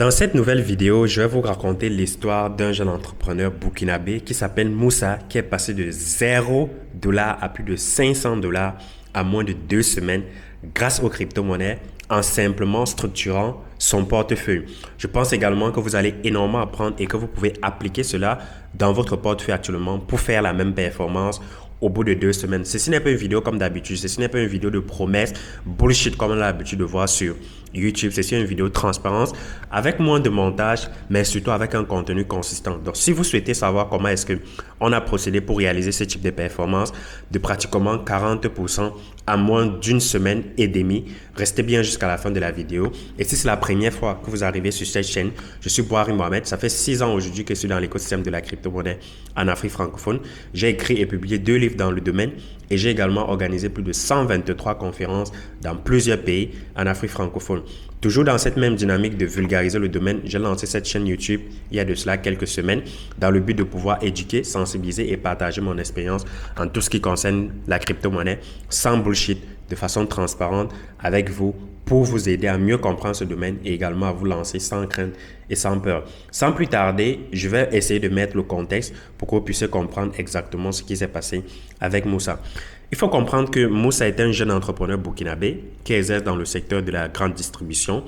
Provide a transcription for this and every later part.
Dans cette nouvelle vidéo, je vais vous raconter l'histoire d'un jeune entrepreneur burkinabé qui s'appelle Moussa, qui est passé de 0 $ à plus de 500 $ en moins de 2 semaines grâce aux crypto-monnaies en simplement structurant son portefeuille. Je pense également que vous allez énormément apprendre et que vous pouvez appliquer cela dans votre portefeuille actuellement pour faire la même performance au bout de 2 semaines. Ceci n'est pas une vidéo comme d'habitude, ceci n'est pas une vidéo de promesses, bullshit comme on a l'habitude de voir sur YouTube. Ceci est une vidéo de transparence avec moins de montage, mais surtout avec un contenu consistant. Donc, si vous souhaitez savoir comment est-ce qu'on a procédé pour réaliser ce type de performance de pratiquement 40% à moins d'une semaine et demie, restez bien jusqu'à la fin de la vidéo. Et si c'est la première fois que vous arrivez sur cette chaîne, je suis Boari Mohamed. Ça fait 6 ans aujourd'hui que je suis dans l'écosystème de la crypto-monnaie en Afrique francophone. J'ai écrit et publié 2 livres dans le domaine et j'ai également organisé plus de 123 conférences dans plusieurs pays en Afrique francophone. Toujours dans cette même dynamique de vulgariser le domaine, j'ai lancé cette chaîne YouTube il y a de cela quelques semaines dans le but de pouvoir éduquer, sensibiliser et partager mon expérience en tout ce qui concerne la crypto-monnaie sans bullshit, de façon transparente avec vous pour vous aider à mieux comprendre ce domaine et également à vous lancer sans crainte et sans peur. Sans plus tarder, je vais essayer de mettre le contexte pour que vous puissiez comprendre exactement ce qui s'est passé avec Moussa. Il faut comprendre que Moussa est un jeune entrepreneur burkinabé qui exerce dans le secteur de la grande distribution.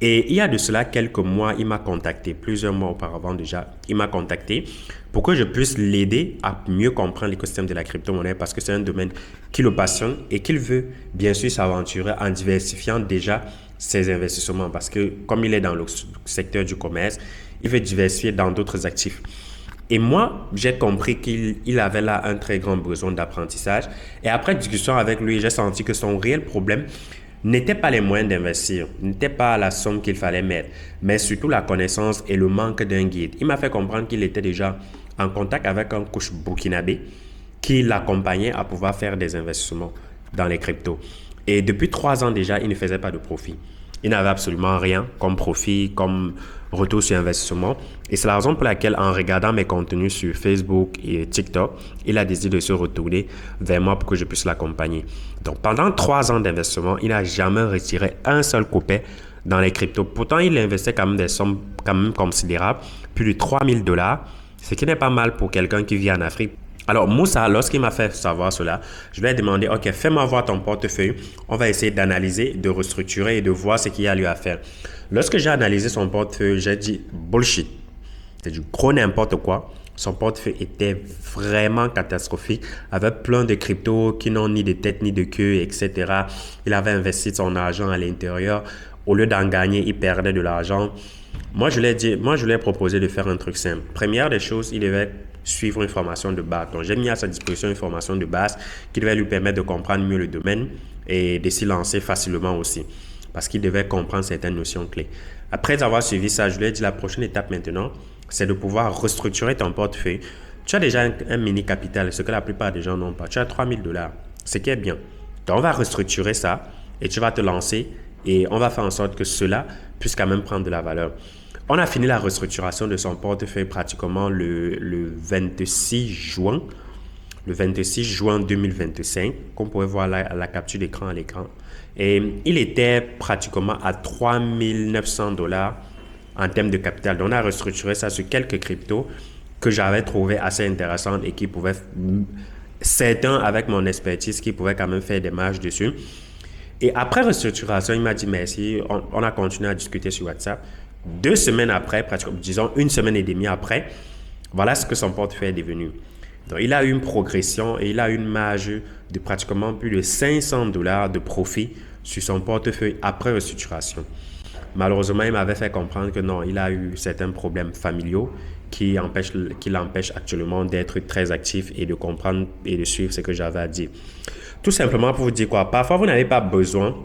Et il y a de cela quelques mois, il m'a contacté, plusieurs mois auparavant déjà, il m'a contacté pour que je puisse l'aider à mieux comprendre l'écosystème de la crypto-monnaie parce que c'est un domaine qui le passionne et qu'il veut bien sûr s'aventurer en diversifiant déjà ses investissements parce que comme il est dans le secteur du commerce, il veut diversifier dans d'autres actifs. Et moi, j'ai compris qu'il avait là un très grand besoin d'apprentissage. Et après discussion avec lui, j'ai senti que son réel problème n'était pas les moyens d'investir, n'était pas la somme qu'il fallait mettre, mais surtout la connaissance et le manque d'un guide. Il m'a fait comprendre qu'il était déjà en contact avec un coach burkinabé qui l'accompagnait à pouvoir faire des investissements dans les cryptos. Et depuis 3 ans déjà, il ne faisait pas de profit. Il n'avait absolument rien comme profit, comme retour sur investissement. Et c'est la raison pour laquelle, en regardant mes contenus sur Facebook et TikTok, il a décidé de se retourner vers moi pour que je puisse l'accompagner. Donc, pendant 3 ans d'investissement, il n'a jamais retiré un seul coupé dans les cryptos. Pourtant, il investait quand même des sommes quand même considérables, plus de 3000 $, ce qui n'est pas mal pour quelqu'un qui vit en Afrique. Alors, Moussa, lorsqu'il m'a fait savoir cela, je lui ai demandé, OK, fais-moi voir ton portefeuille. On va essayer d'analyser, de restructurer et de voir ce qu'il y a à lui à faire. Lorsque j'ai analysé son portefeuille, j'ai dit bullshit. C'est du gros n'importe quoi. Son portefeuille était vraiment catastrophique, avec plein de cryptos qui n'ont ni de tête ni de queue, etc. Il avait investi son argent à l'intérieur. Au lieu d'en gagner, il perdait de l'argent. Moi, je lui ai proposé de faire un truc simple. Première des choses, il devait suivre une formation de base. Donc, j'ai mis à sa disposition une formation de base qui devait lui permettre de comprendre mieux le domaine et de s'y lancer facilement aussi. Parce qu'il devait comprendre certaines notions clés. Après avoir suivi ça, je lui ai dit la prochaine étape maintenant, c'est de pouvoir restructurer ton portefeuille. Tu as déjà un mini capital, ce que la plupart des gens n'ont pas. Tu as 3000 $, ce qui est bien. Donc, on va restructurer ça et tu vas te lancer et on va faire en sorte que cela puisse quand même prendre de la valeur. On a fini la restructuration de son portefeuille pratiquement le 26 juin. Le 26 juin 2025, qu'on pourrait voir la capture d'écran à l'écran. Et il était pratiquement à 3900 $ en termes de capital. Donc, on a restructuré ça sur quelques cryptos que j'avais trouvé assez intéressantes et qui pouvaient, certains avec mon expertise, qui pouvaient quand même faire des marges dessus. Et après restructuration, il m'a dit merci. On a continué à discuter sur WhatsApp. 2 semaines après, pratiquement, disons 1 semaine et demie après, voilà ce que son portefeuille est devenu. Donc, il a eu une progression et il a une marge de pratiquement plus de 500 $ de profit sur son portefeuille après restructuration. Malheureusement, il m'avait fait comprendre que non, il a eu certains problèmes familiaux qui l'empêchent actuellement d'être très actif et de comprendre et de suivre ce que j'avais à dire. Tout simplement pour vous dire quoi, parfois vous n'avez pas besoin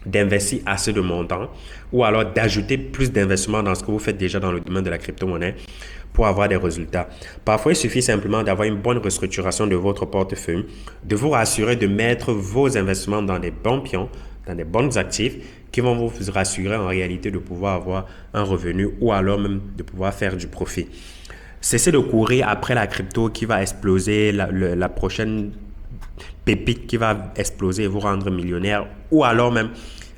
d'investir assez de montants ou alors d'ajouter plus d'investissement dans ce que vous faites déjà dans le domaine de la crypto-monnaie pour avoir des résultats. Parfois, il suffit simplement d'avoir une bonne restructuration de votre portefeuille, de vous rassurer de mettre vos investissements dans des bons pions, dans des bons actifs qui vont vous rassurer en réalité de pouvoir avoir un revenu ou alors même de pouvoir faire du profit. Cessez de courir après la crypto qui va exploser, la prochaine pépite qui va exploser et vous rendre millionnaire ou alors même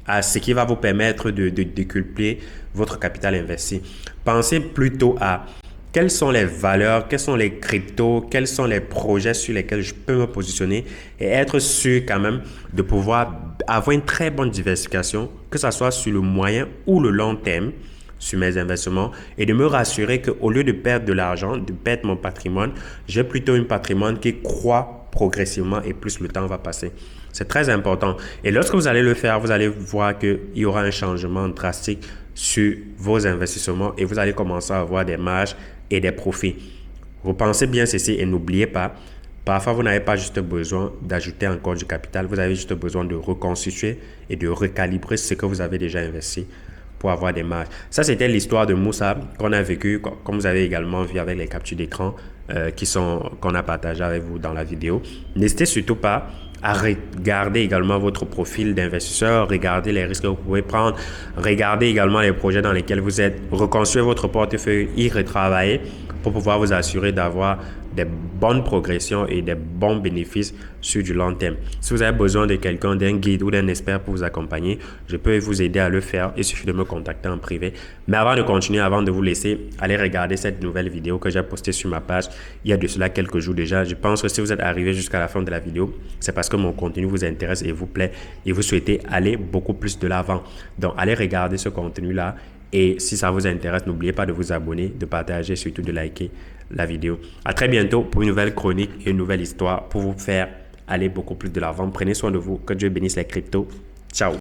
à ce qui va vous permettre de décupler votre capital investi. Pensez plutôt à quelles sont les valeurs, quels sont les cryptos, quels sont les projets sur lesquels je peux me positionner et être sûr quand même de pouvoir avoir une très bonne diversification, que ce soit sur le moyen ou le long terme sur mes investissements et de me rassurer qu'au lieu de perdre de l'argent, de perdre mon patrimoine, j'ai plutôt un patrimoine qui croît progressivement et plus le temps va passer. C'est très important. Et lorsque vous allez le faire, vous allez voir qu'il y aura un changement drastique sur vos investissements et vous allez commencer à avoir des marges et des profits. Repensez bien ceci et n'oubliez pas, parfois vous n'avez pas juste besoin d'ajouter encore du capital, vous avez juste besoin de reconstituer et de recalibrer ce que vous avez déjà investi pour avoir des marges. Ça, c'était l'histoire de Moussa qu'on a vécu, comme vous avez également vu avec les captures d'écran qu'on a partagé avec vous dans la vidéo. N'hésitez surtout pas à regarder également votre profil d'investisseur, regarder les risques que vous pouvez prendre, regarder également les projets dans lesquels vous êtes, reconstruire votre portefeuille, y retravailler pour pouvoir vous assurer d'avoir des bonnes progressions et des bons bénéfices sur du long terme. Si vous avez besoin de quelqu'un, d'un guide ou d'un expert pour vous accompagner, je peux vous aider à le faire. Il suffit de me contacter en privé. Mais avant de continuer, avant de vous laisser, allez regarder cette nouvelle vidéo que j'ai postée sur ma page il y a de cela quelques jours déjà. Je pense que si vous êtes arrivé jusqu'à la fin de la vidéo, c'est parce que mon contenu vous intéresse et vous plaît et vous souhaitez aller beaucoup plus de l'avant. Donc, allez regarder ce contenu-là. Et si ça vous intéresse, n'oubliez pas de vous abonner, de partager, surtout de liker la vidéo. À très bientôt pour une nouvelle chronique et une nouvelle histoire pour vous faire aller beaucoup plus de l'avant. Prenez soin de vous. Que Dieu bénisse les cryptos. Ciao.